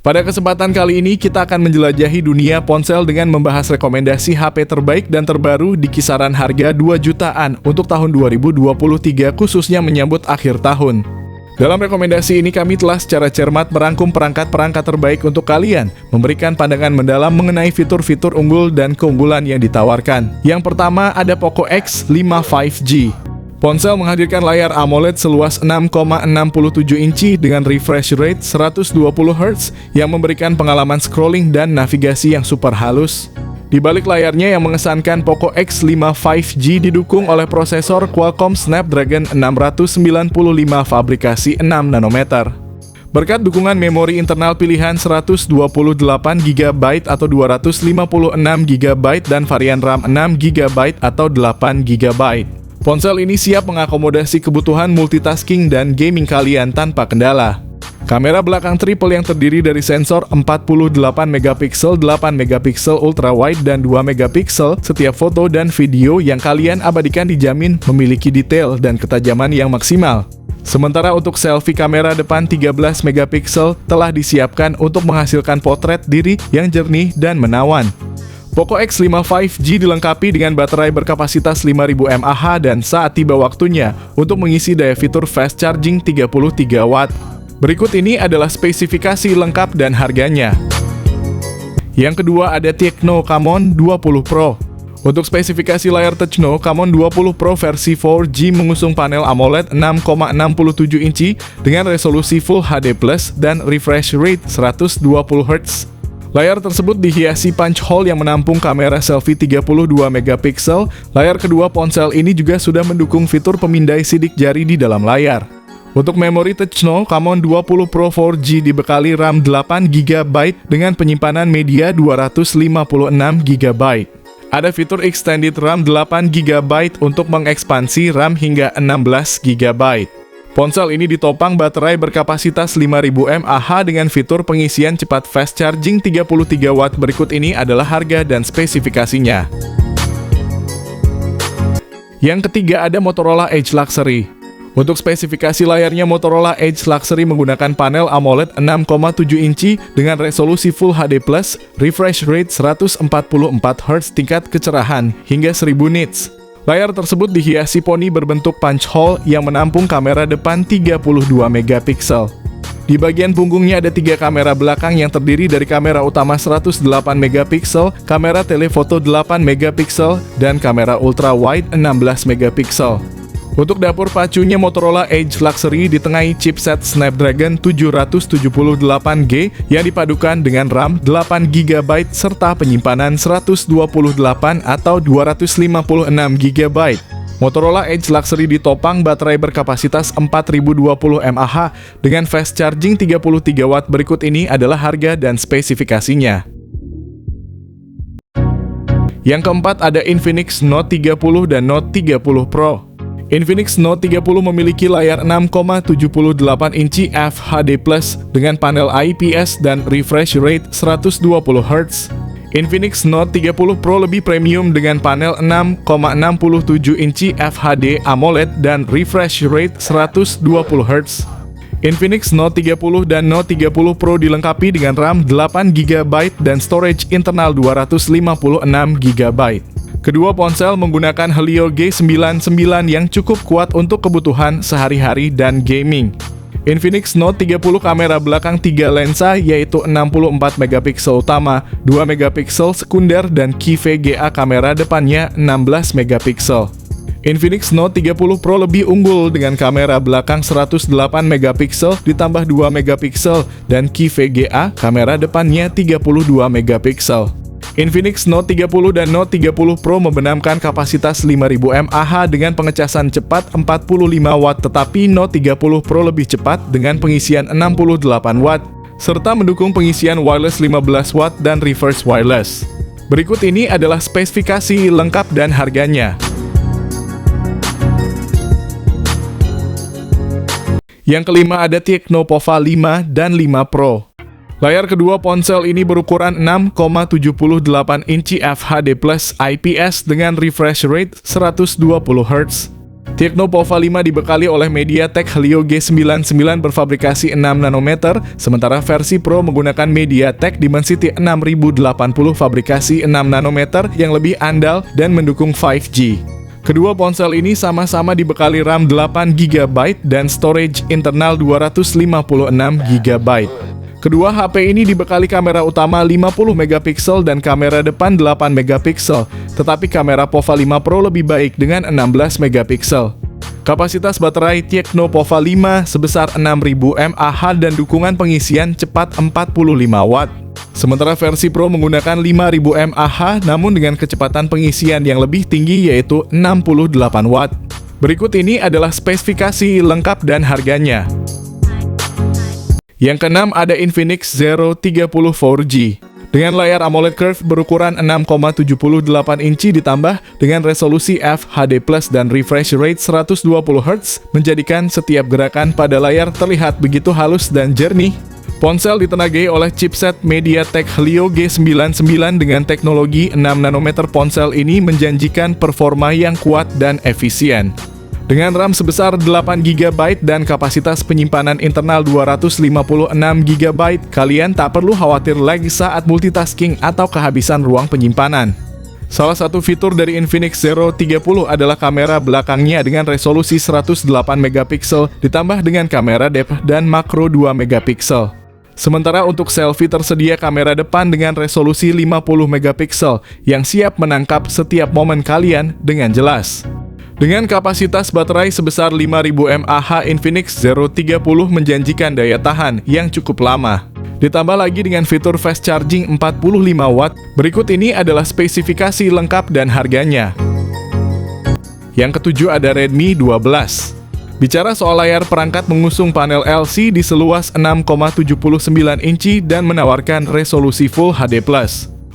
Pada kesempatan kali ini, kita akan menjelajahi dunia ponsel dengan membahas rekomendasi HP terbaik dan terbaru di kisaran harga 2 jutaan untuk tahun 2023, khususnya menyambut akhir tahun. Dalam rekomendasi ini, kami telah secara cermat merangkum perangkat-perangkat terbaik untuk kalian, memberikan pandangan mendalam mengenai fitur-fitur unggul dan keunggulan yang ditawarkan. Yang pertama ada Poco X5 5G. Ponsel menghadirkan layar AMOLED seluas 6,67 inci dengan refresh rate 120Hz yang memberikan pengalaman scrolling dan navigasi yang super halus. Di balik layarnya yang mengesankan, Poco X5 5G didukung oleh prosesor Qualcomm Snapdragon 695 fabrikasi 6 nanometer. Berkat dukungan memori internal pilihan 128GB atau 256GB dan varian RAM 6GB atau 8GB. Ponsel ini siap mengakomodasi kebutuhan multitasking dan gaming kalian tanpa kendala. Kamera belakang triple yang terdiri dari sensor 48MP, 8MP ultra wide dan 2MP, setiap foto dan video yang kalian abadikan dijamin memiliki detail dan ketajaman yang maksimal. Sementara untuk selfie, kamera depan 13MP telah disiapkan untuk menghasilkan potret diri yang jernih dan menawan. Poco X5 5G dilengkapi dengan baterai berkapasitas 5000 mAh dan saat tiba waktunya untuk mengisi daya fitur fast charging 33 watt. Berikut ini adalah spesifikasi lengkap dan harganya. Yang kedua ada Tecno Camon 20 Pro. Untuk spesifikasi layar Tecno Camon 20 Pro versi 4G mengusung panel AMOLED 6,67 inci dengan resolusi Full HD+ dan refresh rate 120Hz. Layar tersebut dihiasi punch hole yang menampung kamera selfie 32MP. Layar kedua ponsel ini juga sudah mendukung fitur pemindai sidik jari di dalam layar. Untuk memori Tecno Camon 20 Pro 4G dibekali RAM 8GB dengan penyimpanan media 256GB. Ada fitur extended RAM 8GB untuk mengekspansi RAM hingga 16GB. Ponsel ini ditopang baterai berkapasitas 5000 mAh dengan fitur pengisian cepat fast charging 33 watt. Berikut ini adalah harga dan spesifikasinya. Yang ketiga ada Motorola Edge Luxury. Untuk spesifikasi layarnya, Motorola Edge Luxury menggunakan panel AMOLED 6,7 inci dengan resolusi Full HD+, refresh rate 144Hz, tingkat kecerahan hingga 1000 nits. Layar tersebut dihiasi poni berbentuk punch hole yang menampung kamera depan 32MP. Di bagian punggungnya ada 3 kamera belakang yang terdiri dari kamera utama 108MP, kamera telefoto 8MP, dan kamera ultra wide 16MP. Untuk dapur pacunya, Motorola Edge Luxury ditengahi chipset Snapdragon 778G yang dipadukan dengan RAM 8GB serta penyimpanan 128 atau 256GB. Motorola Edge Luxury ditopang baterai berkapasitas 4020 mAh dengan fast charging 33 watt. Berikut ini adalah harga dan spesifikasinya. Yang keempat ada Infinix Note 30 dan Note 30 Pro. Infinix Note 30 memiliki layar 6,78 inci FHD+ dengan panel IPS dan refresh rate 120Hz. Infinix Note 30 Pro lebih premium dengan panel 6,67 inci FHD AMOLED dan refresh rate 120Hz. Infinix Note 30 dan Note 30 Pro dilengkapi dengan RAM 8GB dan storage internal 256GB. Kedua ponsel menggunakan Helio G99 yang cukup kuat untuk kebutuhan sehari-hari dan gaming. Infinix Note 30 kamera belakang 3 lensa yaitu 64MP utama, 2MP sekunder dan key VGA kamera depannya 16MP. Infinix Note 30 Pro lebih unggul dengan kamera belakang 108MP ditambah 2MP dan key VGA kamera depannya 32MP. Infinix Note 30 dan Note 30 Pro membenamkan kapasitas 5000 mAh dengan pengecasan cepat 45 watt, tetapi Note 30 Pro lebih cepat dengan pengisian 68 watt, serta mendukung pengisian wireless 15 watt dan reverse wireless. Berikut ini adalah spesifikasi lengkap dan harganya. Yang kelima ada Tecno Pova 5 dan 5 Pro. Layar kedua ponsel ini berukuran 6,78 inci FHD+ IPS dengan refresh rate 120Hz. Tecno Pova 5 dibekali oleh MediaTek Helio G99 berfabrikasi 6 nanometer, sementara versi Pro menggunakan MediaTek Dimensity 6080 fabrikasi 6 nanometer yang lebih andal dan mendukung 5G. Kedua ponsel ini sama-sama dibekali RAM 8GB dan storage internal 256GB. Kedua HP ini dibekali kamera utama 50MP dan kamera depan 8MP, tetapi kamera Pova 5 Pro lebih baik dengan 16MP. Kapasitas baterai Tecno Pova 5 sebesar 6000 mAh dan dukungan pengisian cepat 45W. Sementara versi Pro menggunakan 5000 mAh namun dengan kecepatan pengisian yang lebih tinggi yaitu 68W. Berikut ini adalah spesifikasi lengkap dan harganya. Yang keenam ada Infinix Zero 30 4G. Dengan layar AMOLED Curve berukuran 6,78 inci ditambah dengan resolusi FHD+ dan refresh rate 120Hz menjadikan setiap gerakan pada layar terlihat begitu halus dan jernih. Ponsel ditenagai oleh chipset MediaTek Helio G99 dengan teknologi 6 nanometer. Ponsel ini menjanjikan performa yang kuat dan efisien. Dengan RAM sebesar 8GB dan kapasitas penyimpanan internal 256GB, kalian tak perlu khawatir lagi saat multitasking atau kehabisan ruang penyimpanan. Salah satu fitur dari Infinix Zero 30 adalah kamera belakangnya dengan resolusi 108MP ditambah dengan kamera depth dan makro 2MP. Sementara untuk selfie tersedia kamera depan dengan resolusi 50MP yang siap menangkap setiap momen kalian dengan jelas. Dengan kapasitas baterai sebesar 5000 mAh, Infinix Zero 30 menjanjikan daya tahan yang cukup lama. Ditambah lagi dengan fitur fast charging 45W. Berikut ini adalah spesifikasi lengkap dan harganya. Yang ketujuh ada Redmi 12. Bicara soal layar, perangkat mengusung panel LCD seluas 6,79 inci dan menawarkan resolusi Full HD+.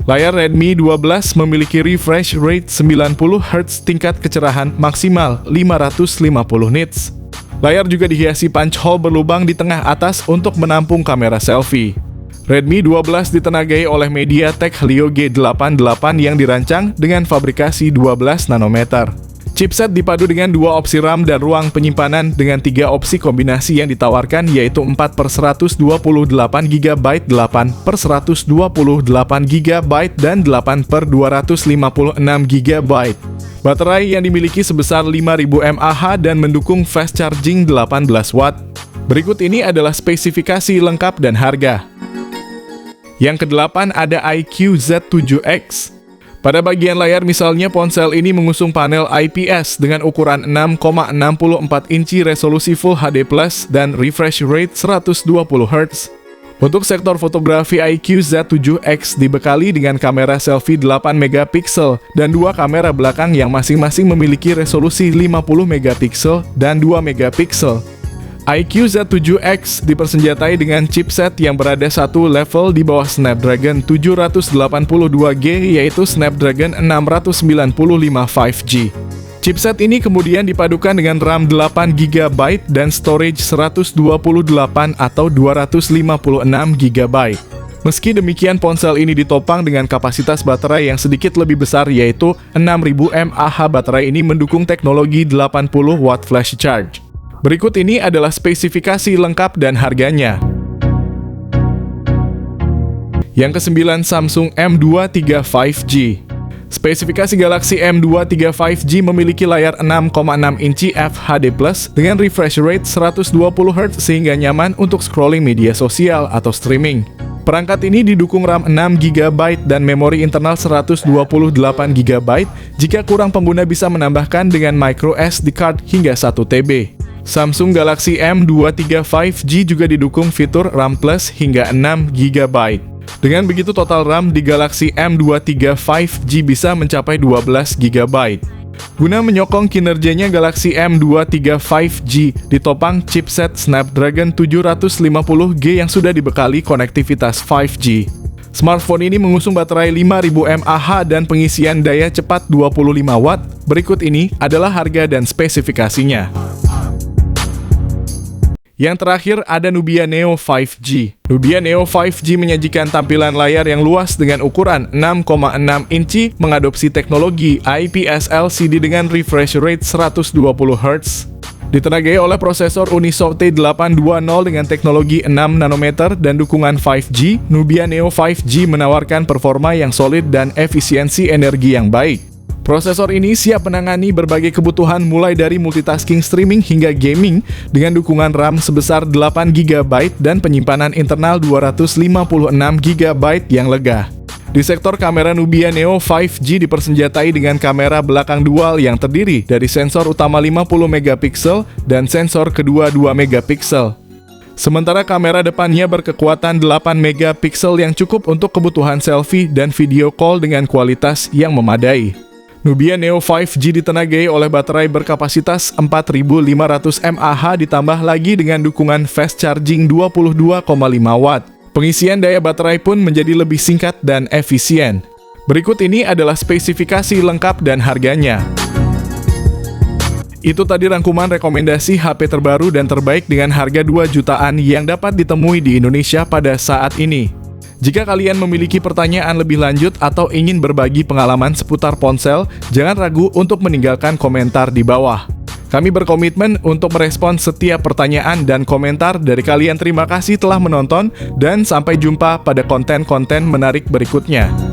Layar Redmi 12 memiliki refresh rate 90Hz, tingkat kecerahan maksimal 550 nits. Layar juga dihiasi punch hole berlubang di tengah atas untuk menampung kamera selfie. Redmi 12 ditenagai oleh MediaTek Helio G88 yang dirancang dengan fabrikasi 12 nanometer. Chipset dipadu dengan 2 opsi RAM dan ruang penyimpanan dengan 3 opsi kombinasi yang ditawarkan yaitu 4/128GB, 8/128GB, dan 8/256GB. Baterai yang dimiliki sebesar 5000 mAh dan mendukung fast charging 18W. Berikut ini adalah spesifikasi lengkap dan harga. Yang kedelapan ada iQOO Z7X. Pada bagian layar misalnya, ponsel ini mengusung panel IPS dengan ukuran 6,64 inci, resolusi Full HD+, dan refresh rate 120Hz. Untuk sektor fotografi, iQOO Z7X dibekali dengan kamera selfie 8MP dan 2 kamera belakang yang masing-masing memiliki resolusi 50MP dan 2MP. iQOO Z7X dipersenjatai dengan chipset yang berada satu level di bawah Snapdragon 782G yaitu Snapdragon 695 5G. Chipset ini kemudian dipadukan dengan RAM 8GB dan storage 128 atau 256GB. Meski demikian, ponsel ini ditopang dengan kapasitas baterai yang sedikit lebih besar yaitu 6000 mAh. Baterai ini mendukung teknologi 80W flash charge. Berikut ini adalah spesifikasi lengkap dan harganya. Yang kesembilan, Samsung M23 5G. Spesifikasi Galaxy M23 5G memiliki layar 6,6 inci FHD+ dengan refresh rate 120Hz sehingga nyaman untuk scrolling media sosial atau streaming. Perangkat ini didukung RAM 6GB dan memori internal 128GB. Jika kurang, pengguna bisa menambahkan dengan micro SD card hingga 1TB. Samsung Galaxy M23 5G juga didukung fitur RAM Plus hingga 6GB. Dengan begitu, total RAM di Galaxy M23 5G bisa mencapai 12GB. Guna menyokong kinerjanya, Galaxy M23 5G ditopang chipset Snapdragon 750G yang sudah dibekali konektivitas 5G. Smartphone ini mengusung baterai 5000 mAh dan pengisian daya cepat 25W. Berikut ini adalah harga dan spesifikasinya. Yang terakhir ada Nubia Neo 5G. Nubia Neo 5G menyajikan tampilan layar yang luas dengan ukuran 6,6 inci, mengadopsi teknologi IPS LCD dengan refresh rate 120 Hz. Ditenagai oleh prosesor Unisoc T820 dengan teknologi 6 nanometer dan dukungan 5G, Nubia Neo 5G menawarkan performa yang solid dan efisiensi energi yang baik. Prosesor ini siap menangani berbagai kebutuhan mulai dari multitasking streaming hingga gaming dengan dukungan RAM sebesar 8 GB dan penyimpanan internal 256 GB yang lega. Di sektor kamera, Nubia Neo 5G dipersenjatai dengan kamera belakang dual yang terdiri dari sensor utama 50 MP dan sensor kedua 2 MP. Sementara kamera depannya berkekuatan 8 MP yang cukup untuk kebutuhan selfie dan video call dengan kualitas yang memadai. Nubia Neo 5G ditenagai oleh baterai berkapasitas 4500 mAh ditambah lagi dengan dukungan fast charging 22,5 Watt. Pengisian daya baterai pun menjadi lebih singkat dan efisien. Berikut ini adalah spesifikasi lengkap dan harganya. Itu tadi rangkuman rekomendasi HP terbaru dan terbaik dengan harga 2 jutaan yang dapat ditemui di Indonesia pada saat ini. Jika kalian memiliki pertanyaan lebih lanjut atau ingin berbagi pengalaman seputar ponsel, jangan ragu untuk meninggalkan komentar di bawah. Kami berkomitmen untuk merespon setiap pertanyaan dan komentar dari kalian. Terima kasih telah menonton dan sampai jumpa pada konten-konten menarik berikutnya.